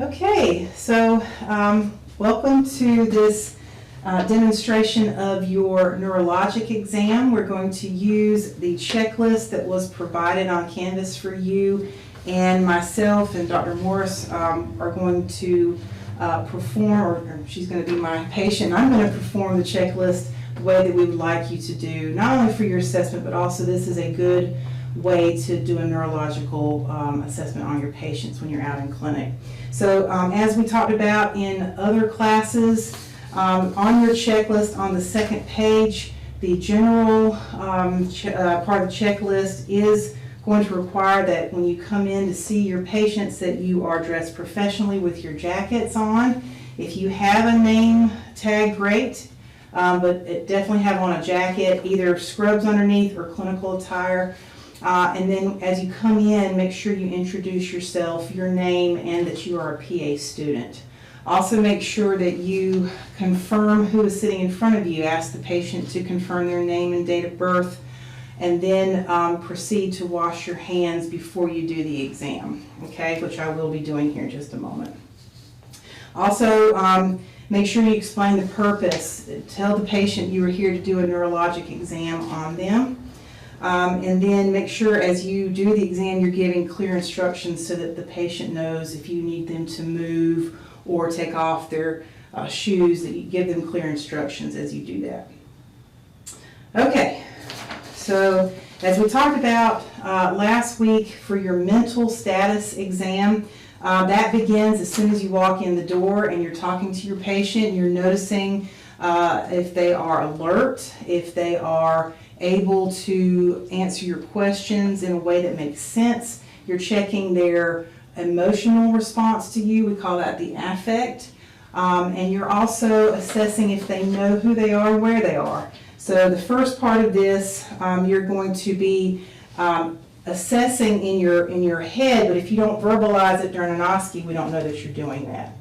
Okay, so welcome to this demonstration of your neurologic exam. We're going to use the checklist that was provided on Canvas for you, and myself and Dr. Morris are going to perform, or she's going to be my patient. I'm going to perform the checklist the way that we would like you to do, not only for your assessment, but also this is a good way to do a neurological assessment on your patients when you're out in clinic. So as we talked about in other classes, on your checklist on the second page, the general part of the checklist is going to require that when you come in to see your patients that you are dressed professionally with your jackets on. If you have a name tag, great, but definitely have on a jacket, either scrubs underneath or clinical attire. And then as you come in, make sure you introduce yourself, your name, and that you are a PA student. Also make sure that you confirm who is sitting in front of you. Ask the patient to confirm their name and date of birth, and then proceed to wash your hands before you do the exam, okay, which I will be doing here in just a moment. Also, make sure you explain the purpose. Tell the patient you are here to do a neurologic exam on them. And then make sure as you do the exam you're giving clear instructions so that the patient knows if you need them to move or take off their shoes, that you give them clear instructions as you do that. Okay, so as we talked about last week for your mental status exam, that begins as soon as you walk in the door and you're talking to your patient. You're noticing if they are alert, if they are able to answer your questions in a way that makes sense. You're checking their emotional response to you. We call that the affect. And you're also assessing if they know who they are and where they are. So the first part of this, you're going to be assessing in your head, but if you don't verbalize it during an OSCE, we don't know that you're doing that.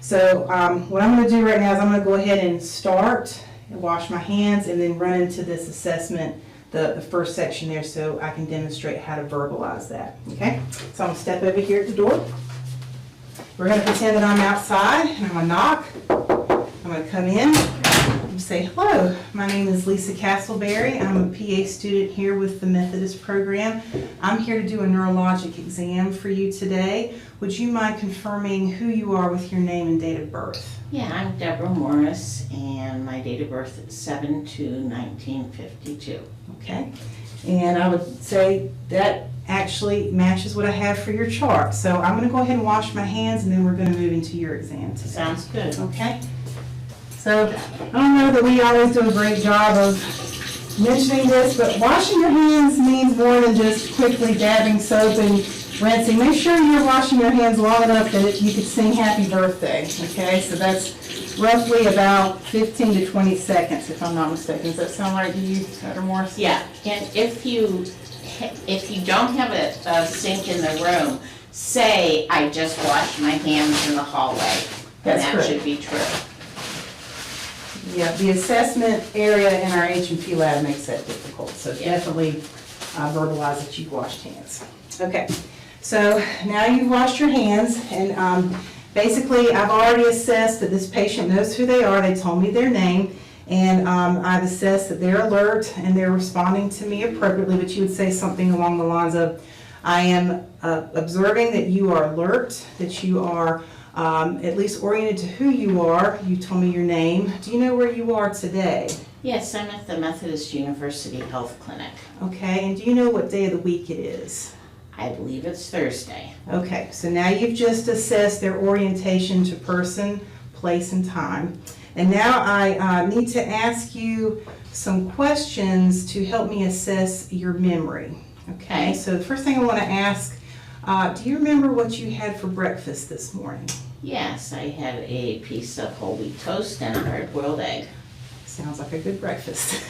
So what I'm going to do right now is I'm going to go ahead and start and wash my hands and then run into this assessment, the first section there, so I can demonstrate how to verbalize that. Okay, so I'm going to step over here at the door. We're going to pretend that I'm outside and I'm going to knock. I'm going to come in and say, hello, my name is Lisa Castleberry. I'm a PA student here with the Methodist program. I'm here to do a neurologic exam for you today. Would you mind confirming who you are with your name and date of birth? Yeah, I'm Deborah Morris, and my date of birth is 7/2/1952. Okay, and I would say that actually matches what I have for your chart. So I'm going to go ahead and wash my hands, and then we're going to move into your exam today. Sounds good. Okay. So I don't know that we always do a great job of mentioning this, but washing your hands means more than just quickly dabbing soap and rinsing. Make sure you're washing your hands long enough that you could sing happy birthday, okay? So that's roughly about 15 to 20 seconds, if I'm not mistaken. Does that sound right to you, Dr. Morris? Yeah, and if you don't have a sink in the room, say, I just washed my hands in the hallway. That's that correct. Should be true. Yeah, the assessment area in our H&P lab makes that difficult, so definitely verbalize that you've washed hands. Okay, so now you've washed your hands, and basically I've already assessed that this patient knows who they are. They told me their name, and I've assessed that they're alert and they're responding to me appropriately, but you would say something along the lines of, I am observing that you are alert, that you are at least oriented to who you are. You told me your name. Do you know where you are today? Yes, I'm at the Methodist University Health Clinic. Okay, and do you know what day of the week it is? I believe it's Thursday. Okay, so now you've just assessed their orientation to person, place, and time. And now I need to ask you some questions to help me assess your memory. Okay, so the first thing I want to ask, do you remember what you had for breakfast this morning? Yes, I had a piece of whole wheat toast and a hard-boiled egg. Sounds like a good breakfast.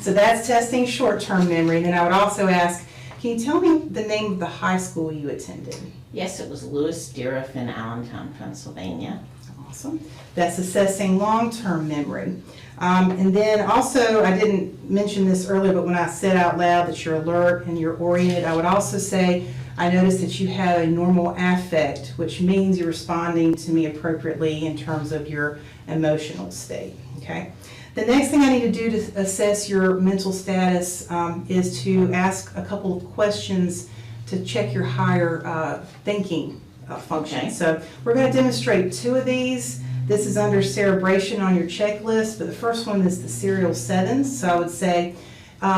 So that's testing short-term memory. Then I would also ask, can you tell me the name of the high school you attended? Yes, it was Lewis Diriff in Allentown, Pennsylvania. Awesome. That's assessing long-term memory. And then also, I didn't mention this earlier, but when I said out loud that you're alert and you're oriented, I would also say, I notice that you have a normal affect, which means you're responding to me appropriately in terms of your emotional state, okay? The next thing I need to do to assess your mental status is to ask a couple of questions to check your higher thinking function. Okay. So we're going to demonstrate 2 of these. This is under cerebration on your checklist, but the first one is the serial 7s. So I would say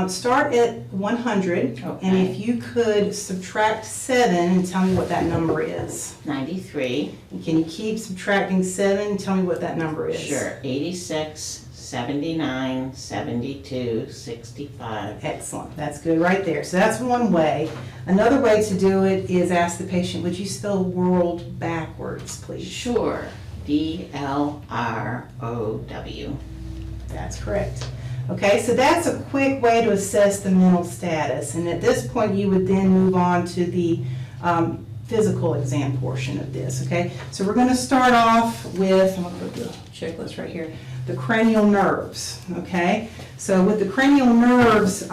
start at 100, Okay. and if you could subtract 7 and tell me what that number is. 93. And can you keep subtracting 7 and tell me what that number is? Sure. 86, 79, 72, 65. Excellent, that's good right there. So that's one way. Another way to do it is ask the patient, would you spell world backwards, please? Sure. DLROW. That's correct. Okay, so that's a quick way to assess the mental status. And at this point, you would then move on to the physical exam portion of this, okay? So we're going to start off with, I'm going to put the checklist right here, the cranial nerves, okay? So with the cranial nerves,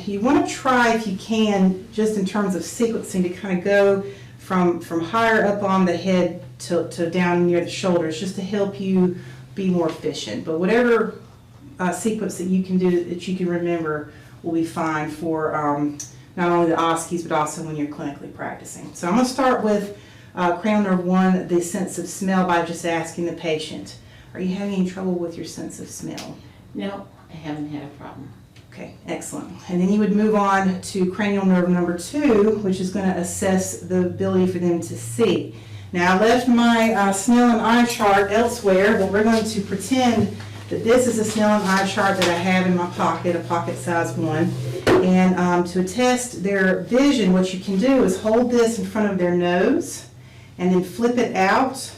you want to try, if you can, just in terms of sequencing, to kind of go from higher up on the head to down near the shoulders, just to help you be more efficient. But whatever sequence that you can do, that you can remember, will be fine for not only the OSCEs, but also when you're clinically practicing. So I'm going to start with cranial nerve 1, the sense of smell, by just asking the patient, are you having any trouble with your sense of smell? No, I haven't had a problem. Okay, excellent. And then you would move on to cranial nerve number 2, which is going to assess the ability for them to see. Now I left my Snell and eye chart elsewhere, but we're going to pretend that this is a Snell and eye chart that I have in my pocket, a pocket size one. And to test their vision, what you can do is hold this in front of their nose and then flip it out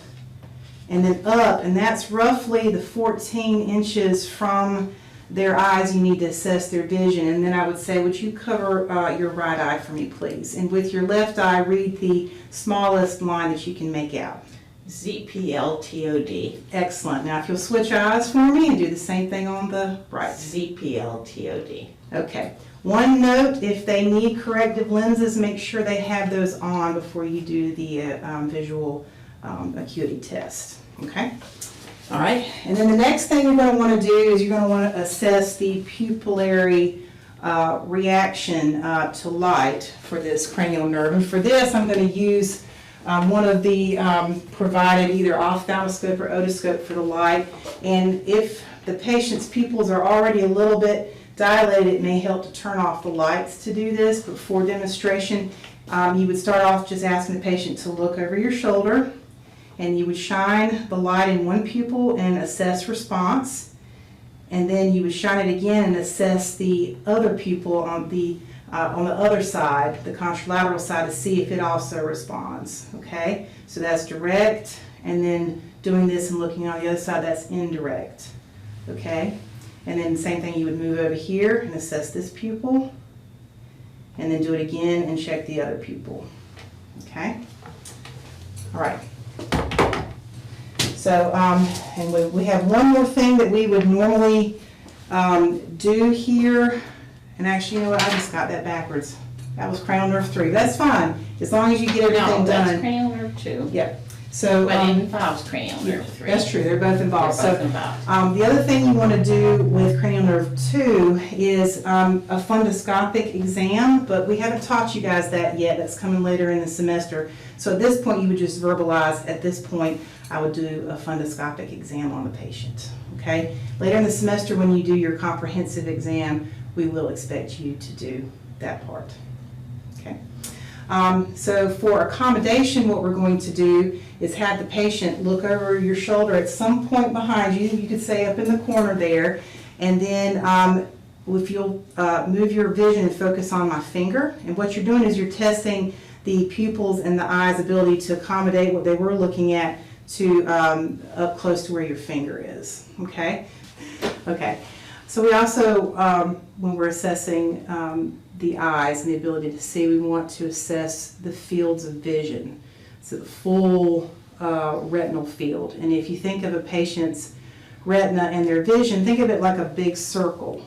and then up, and that's roughly the 14 inches from their eyes you need to assess their vision. And then I would say, would you cover your right eye for me, please? And with your left eye, read the smallest line that you can make out. ZPLTOD. Excellent. Now if you'll switch eyes for me and do the same thing on the right. ZPLTOD. Okay. One note, if they need corrective lenses, make sure they have those on before you do the visual acuity test. Okay? All right. And then the next thing you're going to want to do is you're going to want to assess the pupillary reaction to light for this cranial nerve. And for this, I'm going to use one of the provided either ophthalmoscope or otoscope for the light. And if the patient's pupils are already a little bit dilated, it may help to turn off the lights to do this. But for demonstration, you would start off just asking the patient to look over your shoulder, and you would shine the light in one pupil and assess response. And then you would shine it again and assess the other pupil on the other side, the contralateral side, to see if it also responds. Okay, so that's direct, and then doing this and looking on the other side, that's indirect. Okay, and then the same thing, you would move over here and assess this pupil, and then do it again and check the other pupil. Okay, all right. So, and we have one more thing that we would normally do here. And actually, you know what? I just got that backwards. That was cranial nerve 3. That's fine, as long as you get everything No, that's done. cranial nerve 2. Yep. So, But it involves cranial nerve 3. that's true. They're both involved. They're both So, involved. the other thing you want to do with cranial nerve 2 is a fundoscopic exam, but we haven't taught you guys that yet. That's coming later in the semester. So at this point, you would just verbalize, at this point, I would do a fundoscopic exam on the patient. Okay? Later in the semester, when you do your comprehensive exam, we will expect you to do that part. Okay? So for accommodation, what we're going to do is have the patient look over your shoulder at some point behind you. You could say up in the corner there. And then if you'll move your vision and focus on my finger. And what you're doing is you're testing the pupils and the eye's ability to accommodate what they were looking at to up close to where your finger is. Okay? Okay. So we also, when we're assessing the eyes and the ability to see, we want to assess the fields of vision. So the full retinal field. And if you think of a patient's retina and their vision, think of it like a big circle.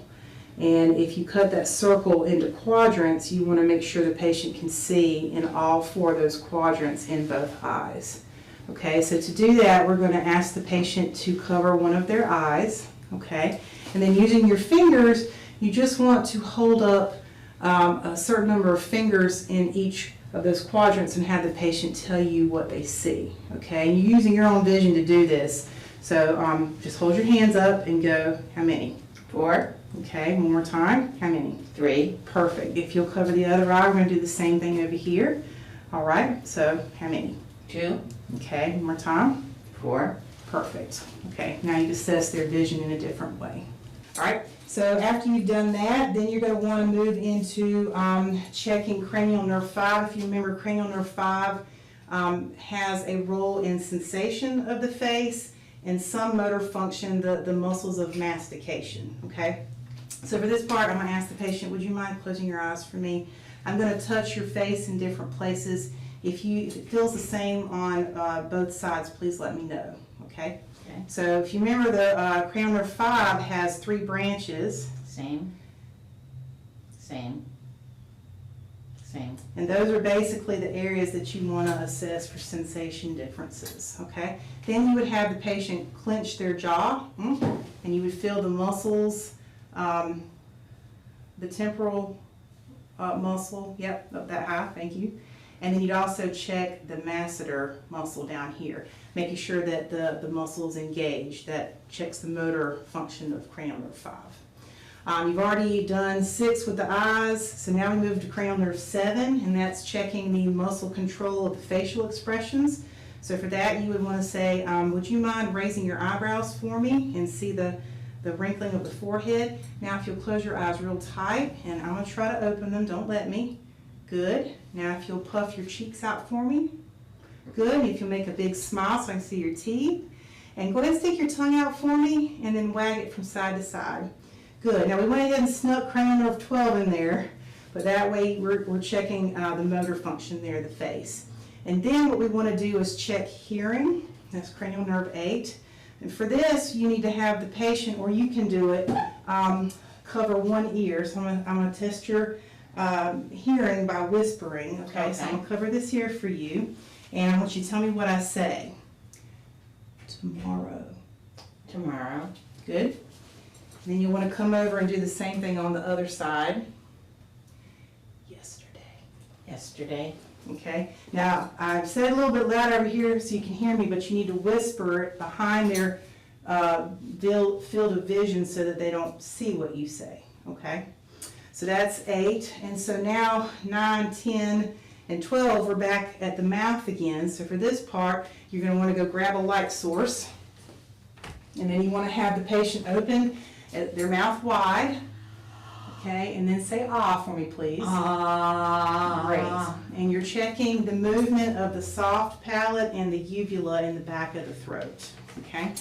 And if you cut that circle into quadrants, you want to make sure the patient can see in all 4 of those quadrants in both eyes. Okay, so to do that, we're going to ask the patient to cover one of their eyes. Okay, and then using your fingers, you just want to hold up a certain number of fingers in each of those quadrants and have the patient tell you what they see. Okay, and you're using your own vision to do this. So just hold your hands up and go, how many? 4. Okay, one more time. How many? 3. Perfect. If you'll cover the other eye, we're going to do the same thing over here. All right, so how many? 2. Okay, one more time. 4. Perfect. Okay, now you assess their vision in a different way. All right, so after you've done that, then you're going to want to move into checking cranial nerve 5. If you remember, cranial nerve 5 has a role in sensation of the face and some motor function, the muscles of mastication, okay? So for this part, I'm going to ask the patient, would you mind closing your eyes for me? I'm going to touch your face in different places. If it feels the same on both sides, please let me know, okay? Okay. So if you remember, the cranial nerve 5 has 3 branches. Same. Same. Same. And those are basically the areas that you want to assess for sensation differences, okay? Then you would have the patient clench their jaw, and you would feel the muscles, the temporal muscle, yep, up that high, thank you. And then you'd also check the masseter muscle down here, making sure that the muscle is engaged. That checks the motor function of cranial nerve 5. You've already done 6 with the eyes, so now we move to cranial nerve 7, and that's checking the muscle control of the facial expressions. So for that, you would want to say, would you mind raising your eyebrows for me and see the wrinkling of the forehead? Now if you'll close your eyes real tight, and I'm going to try to open them, don't let me. Good. Now if you'll puff your cheeks out for me. Good. And if you'll make a big smile so I can see your teeth. And go ahead and stick your tongue out for me, and then wag it from side to side. Good. Now we went ahead and snuck cranial nerve 12 in there, but that way we're checking the motor function there, the face. And then what we want to do is check hearing. That's cranial nerve 8. And for this, you need to have the patient, or you can do it, cover one ear. So I'm going to test your hearing by whispering. Okay, so I'm going to cover this ear for you, and I want you to tell me what I say. Tomorrow. Tomorrow. Good. Then you want to come over and do the same thing on the other side. Yesterday. Yesterday. Okay. Now, I've said it a little bit louder over here so you can hear me, but you need to whisper it behind their field of vision so that they don't see what you say. Okay. So that's 8. And so now 9, 10, and 12, we're back at the mouth again. So for this part, you're going to want to go grab a light source. And then you want to have the patient open their mouth wide, okay, and then say ah for me, please. Ah. Great. And you're checking the movement of the soft palate and the uvula in the back of the throat, okay?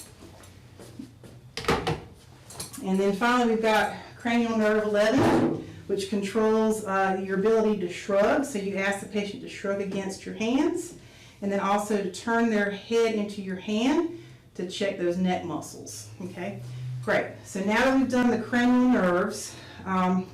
And then finally we've got cranial nerve 11, which controls your ability to shrug. So you ask the patient to shrug against your hands, and then also to turn their head into your hand to check those neck muscles, okay? Great. So now that we've done the cranial nerves,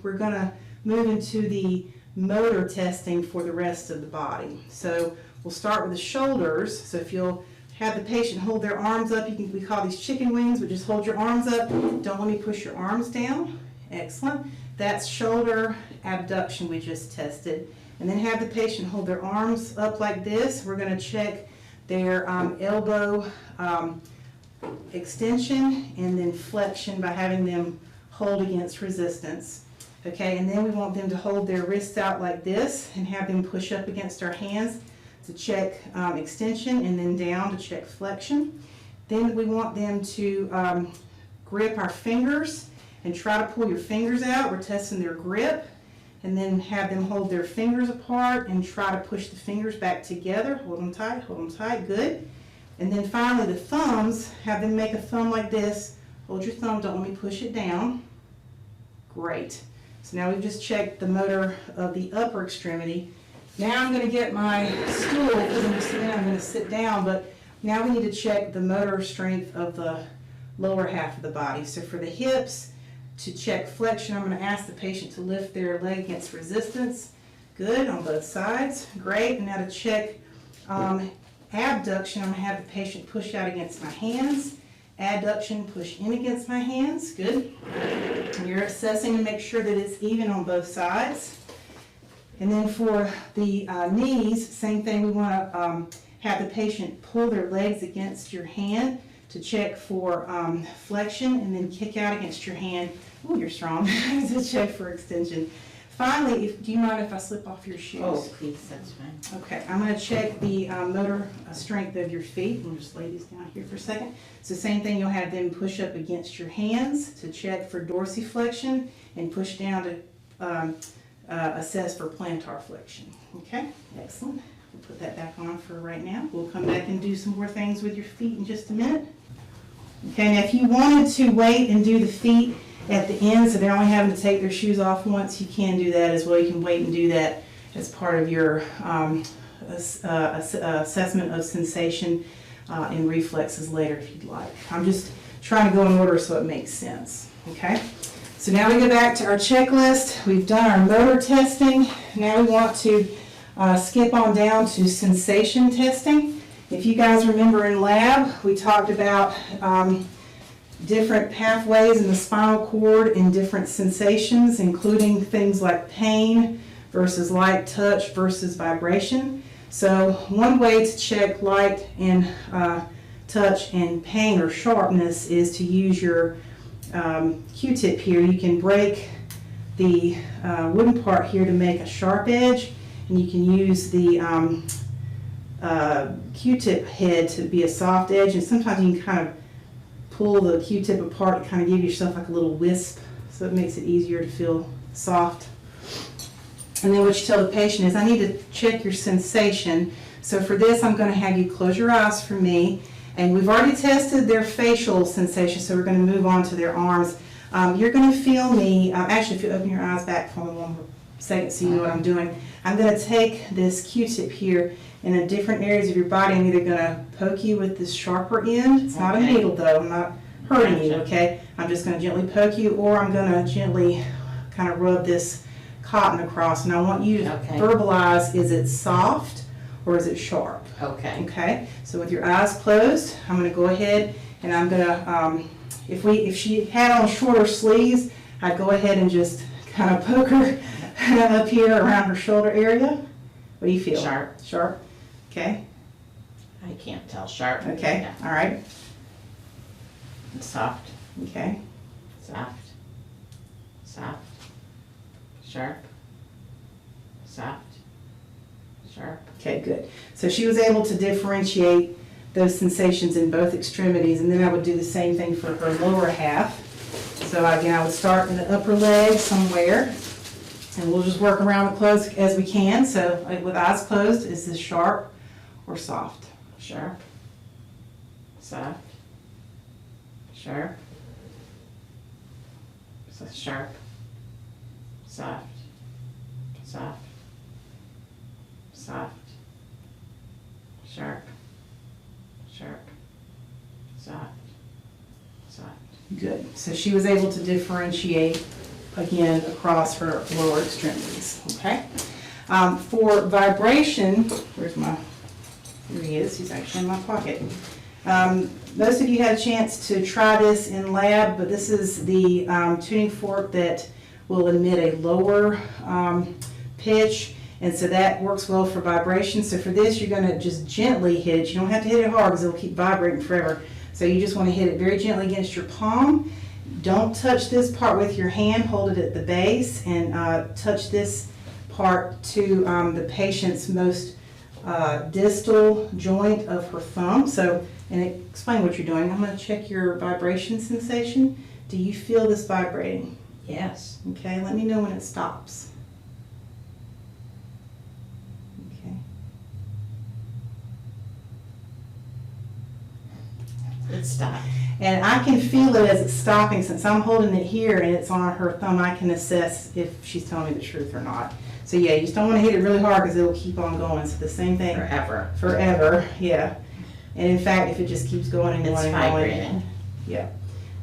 we're going to move into the motor testing for the rest of the body. So we'll start with the shoulders. So if you'll have the patient hold their arms up, we call these chicken wings, but just hold your arms up. Don't let me push your arms down. Excellent. That's shoulder abduction we just tested. And then have the patient hold their arms up like this. We're going to check their elbow extension and then flexion by having them hold against resistance. Okay, and then we want them to hold their wrists out like this and have them push up against our hands to check extension, and then down to check flexion. Then we want them to grip our fingers and try to pull your fingers out. We're testing their grip. And then have them hold their fingers apart and try to push the fingers back together. Hold them tight, good. And then finally the thumbs, have them make a thumb like this. Hold your thumb, don't let me push it down. Great. So now we've just checked the motor of the upper extremity. Now I'm going to get my stool, because I'm going to sit down, but now we need to check the motor strength of the lower half of the body. So for the hips, To check flexion, I'm going to ask the patient to lift their leg against resistance. Good, on both sides. Great. And now to check abduction, I'm going to have the patient push out against my hands. Adduction, push in against my hands. Good. And you're assessing to make sure that it's even on both sides. And then for the knees, same thing. We want to have the patient pull their legs against your hand to check for flexion, and then kick out against your hand. Ooh, you're strong. To check for extension. Finally, do you mind if I slip off your shoes? Oh, please, that's fine. Okay, I'm going to check the motor strength of your feet. We'll just lay these down here for a second. So same thing, you'll have them push up against your hands to check for dorsiflexion and push down to assess for plantar flexion. Okay, excellent. We'll put that back on for right now. We'll come back and do some more things with your feet in just a minute. Okay, now if you wanted to wait and do the feet at the end, so they're only having to take their shoes off once, you can do that as well. You can wait and do that as part of your assessment of sensation and reflexes later if you'd like. I'm just trying to go in order so it makes sense, okay? So now we go back to our checklist. We've done our motor testing. Now we want to skip on down to sensation testing. If you guys remember in lab, we talked about different pathways in the spinal cord and different sensations, including things like pain versus light touch versus vibration. So one way to check light and touch and pain or sharpness is to use your Q-tip here. You can break the wooden part here to make a sharp edge, and you can use the Q-tip head to be a soft edge, and sometimes you can kind of pull the Q-tip apart to kind of give yourself like a little wisp, so it makes it easier to feel soft. And then what you tell the patient is, I need to check your sensation. So for this, I'm going to have you close your eyes for me. And we've already tested their facial sensation, so we're going to move on to their arms. You're going to feel me, actually if you open your eyes back for me one more second so you know what I'm doing. I'm going to take this Q-tip here in the different areas of your body. I'm either going to poke you with this sharper end. It's not a needle though, I'm not hurting you, okay? I'm just going to gently poke you, or I'm going to gently kind of rub this cotton across, and I want you to verbalize, is it soft or is it sharp? Okay. Okay, so with your eyes closed, I'm going to go ahead and I'm going to, if she had on shorter sleeves, I'd go ahead and just kind of poke her up here around her shoulder area. What do you feel? Sharp. Sharp? Okay. I can't tell. Sharp. Okay, Yeah. all right. Soft. Okay. Soft. Soft. Sharp. Soft. Sharp. Okay, good. So she was able to differentiate those sensations in both extremities, and then I would do the same thing for her lower half. So again, I would start in the upper leg somewhere, and we'll just work around the clothes as we can. So with eyes closed, is this sharp or soft? Sharp. Soft. Sharp. Sharp. Soft. Soft. Soft. Sharp. Sharp. Soft. Soft. Good. So she was able to differentiate again across her lower extremities. Okay. For vibration, here he is. He's actually in my pocket. Most of you had a chance to try this in lab, but this is the tuning fork that will emit a lower pitch, and so that works well for vibration. So for this, you're going to just gently hit it. You don't have to hit it hard because it'll keep vibrating forever. So you just want to hit it very gently against your palm. Don't touch this part with your hand. Hold it at the base and touch this part to the patient's most distal joint of her thumb. So, and explain what you're doing. I'm going to check your vibration sensation. Do you feel this vibrating? Yes. Okay, let me know when it stops. Okay. It stopped. And I can feel it as it's stopping. Since I'm holding it here and it's on her thumb, I can assess if she's telling me the truth or not. So yeah, you just don't want to hit it really hard because it'll keep on going. So the same thing. Forever. Forever, yeah. And in fact, if it just keeps going and It's going and vibrating. going. Yeah.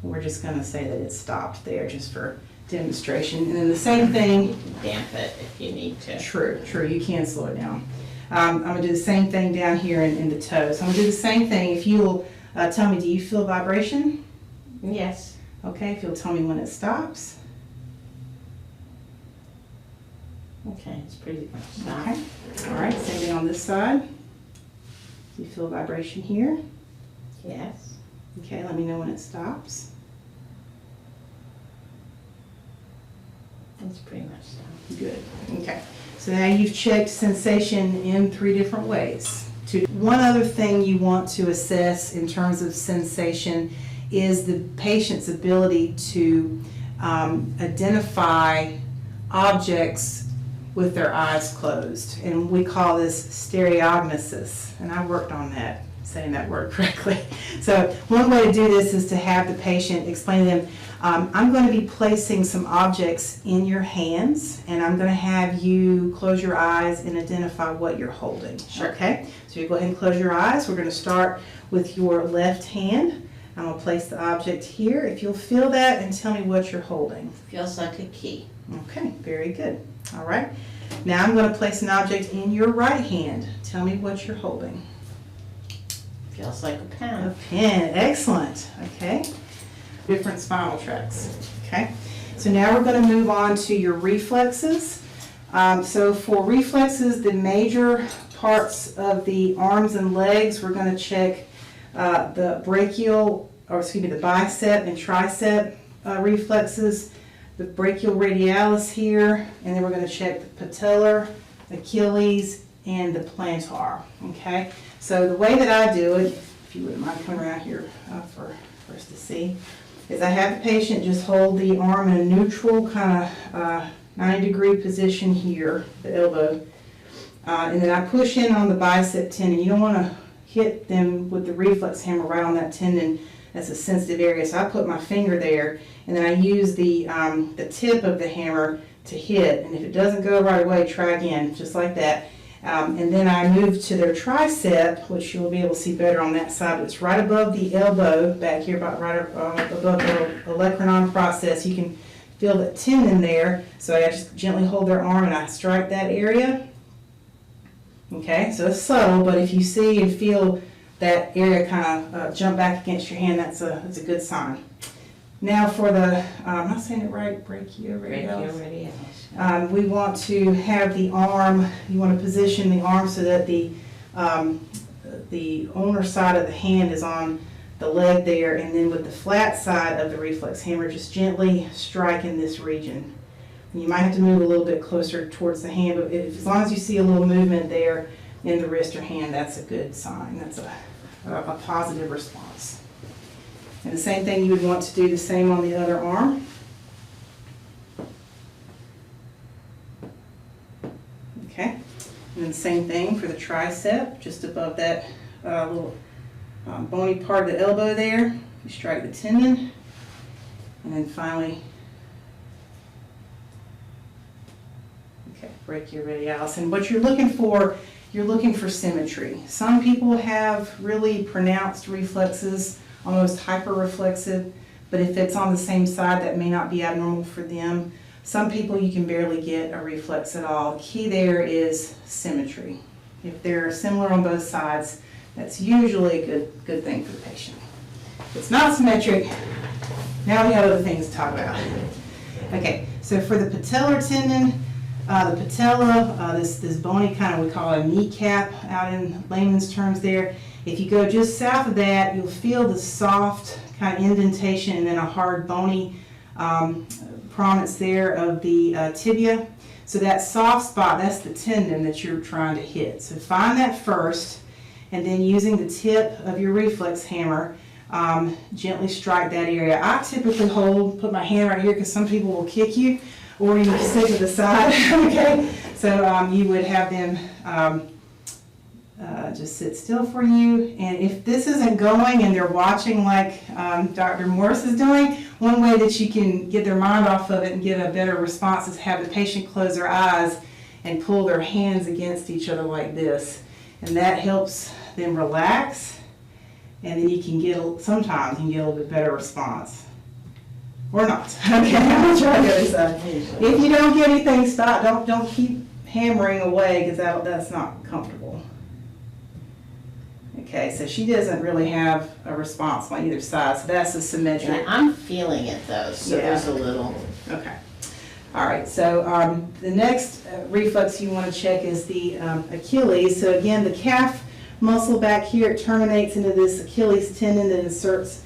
We're just going to say that it stopped there just for demonstration. And then the same thing. You can damp it if you need to. True, you can slow it down. I'm going to do the same thing down here in the toe. So I'm going to do the same thing. If you'll tell me, do you feel vibration? Yes. Okay, if you'll tell me when it stops. Okay, it's pretty much stopped. Okay, all right, same thing on this side. Do you feel vibration here? Yes. Okay, let me know when it stops. It's pretty much stopped. Good, okay. So now you've checked sensation in 3 different ways. One other thing you want to assess in terms of sensation is the patient's ability to identify objects with their eyes closed. And we call this stereognosis. And I worked on that, saying that word correctly. So one way to do this is to have the patient explain to them, I'm going to be placing some objects in your hands, and I'm going to have you close your eyes and identify what you're holding. Sure. Okay? So you go ahead and close your eyes. We're going to start with your left hand. I'm going to place the object here. If you'll feel that and tell me what you're holding. Feels like a key. Okay, very good. All right. Now I'm going to place an object in your right hand. Tell me what you're holding. Feels like a pen. A pen. Excellent. Okay. Different spinal tracts. Okay. So now we're going to move on to your reflexes. So for reflexes, the major parts of the arms and legs, we're going to check the brachial, or excuse me, the bicep and tricep reflexes, the brachial radialis here, and then we're going to check the patellar, Achilles, and the plantar. Okay. So the way that I do it, if you wouldn't mind coming around here for us to see, is I have the patient just hold the arm in a neutral kind of 90-degree position here, the elbow, and then I push in on the bicep tendon. You don't want to hit them with the reflex hammer right on that tendon. That's a sensitive area. So I put my finger there, and then I use the tip of the hammer to hit. And if it doesn't go right away, try again, just like that. And then I move to their tricep, which you'll be able to see better on that side. It's right above the elbow, back here, right above the olecranon process. You can feel the tendon there. So I just gently hold their arm and I strike that area. Okay, so it's subtle, but if you see and feel that area kind of jump back against your hand, that's a good sign. Now for the, I'm not saying it right, brachioradialis. We want to have the arm, you want to position the arm so that the owner side of the hand is on the leg there, and then with the flat side of the reflex hammer, just gently strike in this region. You might have to move a little bit closer towards the hand, but as long as you see a little movement there in the wrist or hand, that's a good sign. That's a positive response. And the same thing, you would want to do the same on the other arm. Okay, and then the same thing for the tricep, just above that little bony part of the elbow there. You strike the tendon, and then finally, okay, brachioradialis. And what you're looking for symmetry. Some people have really pronounced reflexes, almost hyperreflexive, but if it's on the same side, that may not be abnormal for them. Some people you can barely get a reflex at all. The key there is symmetry. If they're similar on both sides, that's usually a good thing for the patient. If it's not symmetric, now we have other things to talk about. Okay, so for the patellar tendon, the patella, this bony kind of, we call it a kneecap out in layman's terms there. If you go just south of that, you'll feel the soft kind of indentation and then a hard bony prominence there of the tibia. So that soft spot, that's the tendon that you're trying to hit. So find that first, and then using the tip of your reflex hammer, gently strike that area. I typically put my hand right here because some people will kick you, or you can stick to the side, okay? So you would have them just sit still for you. And if this isn't going and they're watching like Dr. Morris is doing, one way that you can get their mind off of it and get a better response is have the patient close their eyes and pull their hands against each other like this. And that helps them relax, and then you can sometimes you can get a little bit better response. Or not. Okay, I'll try the other side. If you don't get anything, stop. Don't keep hammering away because that's not comfortable. Okay, so she doesn't really have a response on either side, so that's a symmetric. And I'm feeling it though, so there's a little. Okay. All right, so the next reflex you want to check is the Achilles. So again, the calf muscle back here, it terminates into this Achilles tendon that inserts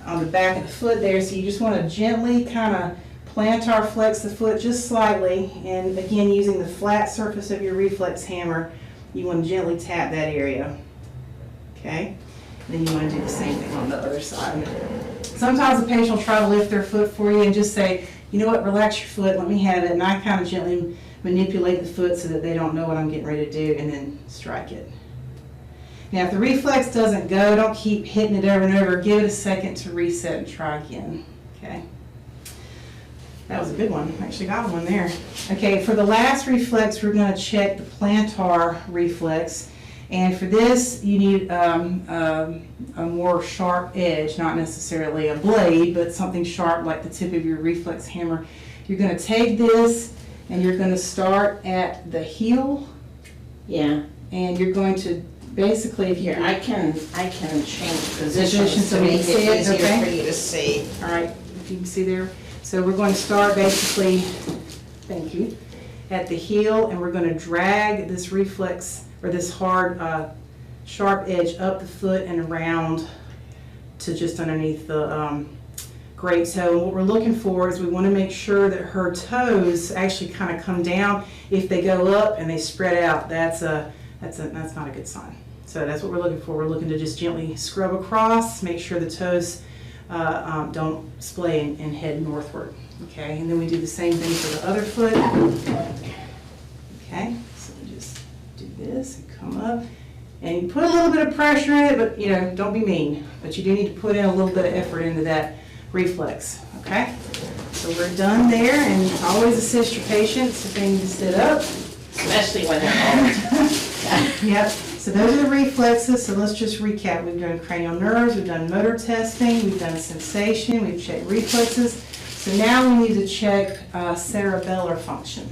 on the back of the foot there. So you just want to gently kind of plantar flex the foot just slightly. And again, using the flat surface of your reflex hammer, you want to gently tap that area. Okay? Then you want to do the same thing on the other side. Sometimes the patient will try to lift their foot for you and just say, you know what, relax your foot, let me have it. And I kind of gently manipulate the foot so that they don't know what I'm getting ready to do, and then strike it. Now, if the reflex doesn't go, don't keep hitting it over and over. Give it a second to reset and try again. Okay? That was a good one. I actually got one there. Okay, for the last reflex, we're going to check the plantar reflex. And for this, you need a more sharp edge, not necessarily a blade, but something sharp like the tip of your reflex hammer. You're going to take this and you're going to start at the heel. Yeah. And you're going to basically, if you I can change positions so to we make can see it it, easier okay? for you to see. All right, if you can see there. So we're going to start basically, thank you, at the heel, and we're going to drag this reflex or this hard, sharp edge up the foot and around to just underneath the great toe. What we're looking for is we want to make sure that her toes actually kind of come down. If they go up and they spread out, that's not a good sign. So that's what we're looking for. We're looking to just gently scrub across, make sure the toes don't splay and head northward. Okay, and then we do the same thing for the other foot. Okay, so we just do this and come up. And you put a little bit of pressure in it, but don't be mean. But you do need to put in a little bit of effort into that reflex. Okay, so we're done there, and always assist your patients if they need to sit up. Especially when they're old. Yep, so those are the reflexes, so let's just recap. We've done cranial nerves, we've done motor testing, we've done sensation, we've checked reflexes. So now we need to check cerebellar function.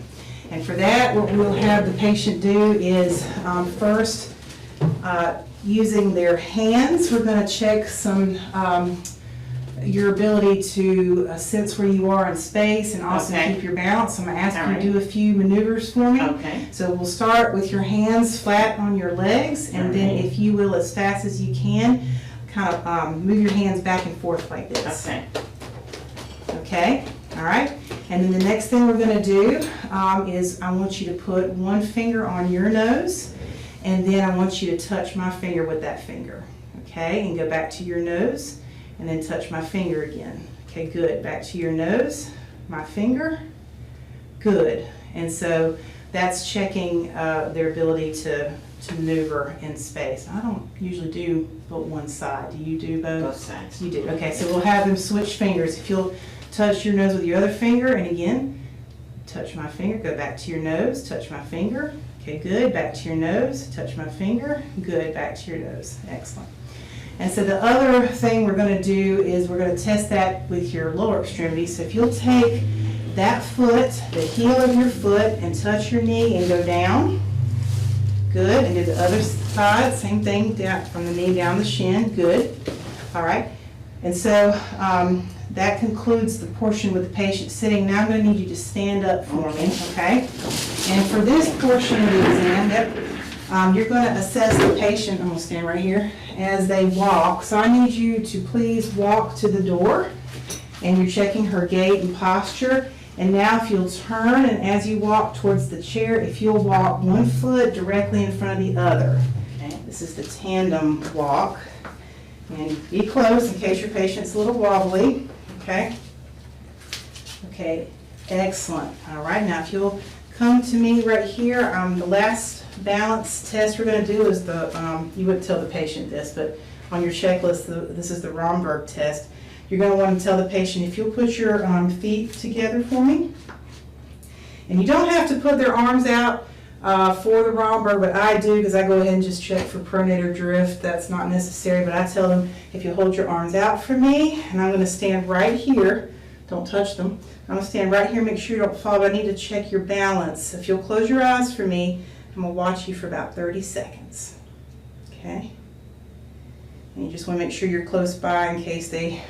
And for that, what we'll have the patient do is first, using their hands, we're going to check your ability to sense where you are in space and also keep your balance. I'm going to ask you to do a few maneuvers for me. Okay. So we'll start with your hands flat on your legs, and then if you will, as fast as you can, kind of move your hands back and forth like this. Okay. Okay, all right. And then the next thing we're going to do is I want you to put one finger on your nose, and then I want you to touch my finger with that finger. Okay, and go back to your nose. And then touch my finger again. Okay, good. Back to your nose, my finger. Good. And so that's checking their ability to maneuver in space. I don't usually do but one side. Do you do both? Both sides. You do. Okay, so we'll have them switch fingers. If you'll touch your nose with your other finger, and again, touch my finger, go back to your nose, touch my finger. Okay, good. Back to your nose, touch my finger. Good. Back to your nose. Excellent. And so the other thing we're going to do is we're going to test that with your lower extremity. So if you'll take that foot, the heel of your foot, and touch your knee and go down. Good. And do the other side, same thing, down from the knee down the shin. Good. All right. And so that concludes the portion with the patient sitting. Now I'm going to need you to stand up for me, okay? And for this portion of the exam, you're going to assess the patient, I'm going to stand right here, as they walk. So I need you to please walk to the door, and you're checking her gait and posture. And now if you'll turn, and as you walk towards the chair, if you'll walk one foot directly in front of the other. Okay, this is the tandem walk. And be close in case your patient's a little wobbly. Okay? Okay, excellent. All right, now if you'll come to me right here, the last balance test we're going to do is you wouldn't tell the patient this, but on your checklist, this is the Romberg test. You're going to want to tell the patient, if you'll put your feet together for me. And you don't have to put their arms out for the Romberg, but I do because I go ahead and just check for pronator drift. That's not necessary, but I tell them if you hold your arms out for me, and I'm going to stand right here, don't touch them. I'm going to stand right here, make sure you don't fall, but I need to check your balance. If you'll close your eyes for me, I'm going to watch you for about 30 seconds. Okay? And you just want to make sure you're close by in case they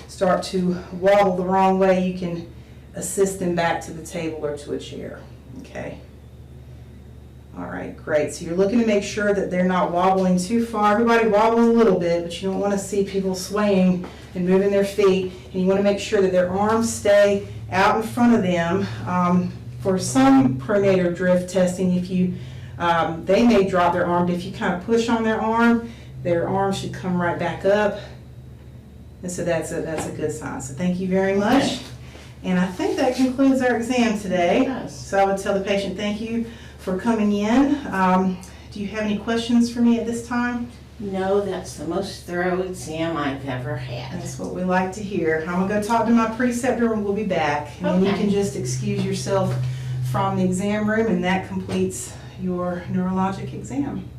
start to wobble the wrong way. You can assist them back to the table or to a chair. Okay? All right, great. So you're looking to make sure that they're not wobbling too far. Everybody wobbles a little bit, but you don't want to see people swaying and moving their feet. And you want to make sure that their arms stay out in front of them. For some pronator drift testing, if you, they may drop their arm, but if you kind of push on their arm should come right back up. And so that's a good sign. So thank you very much. Okay. And I think that concludes our exam today. Yes. So I would tell the patient thank you for coming in. Do you have any questions for me at this time? No, that's the most thorough exam I've ever had. That's what we like to hear. I'm gonna go talk to my preceptor and we'll be back. And then you Okay. can just excuse yourself from the exam room and that completes your neurologic exam.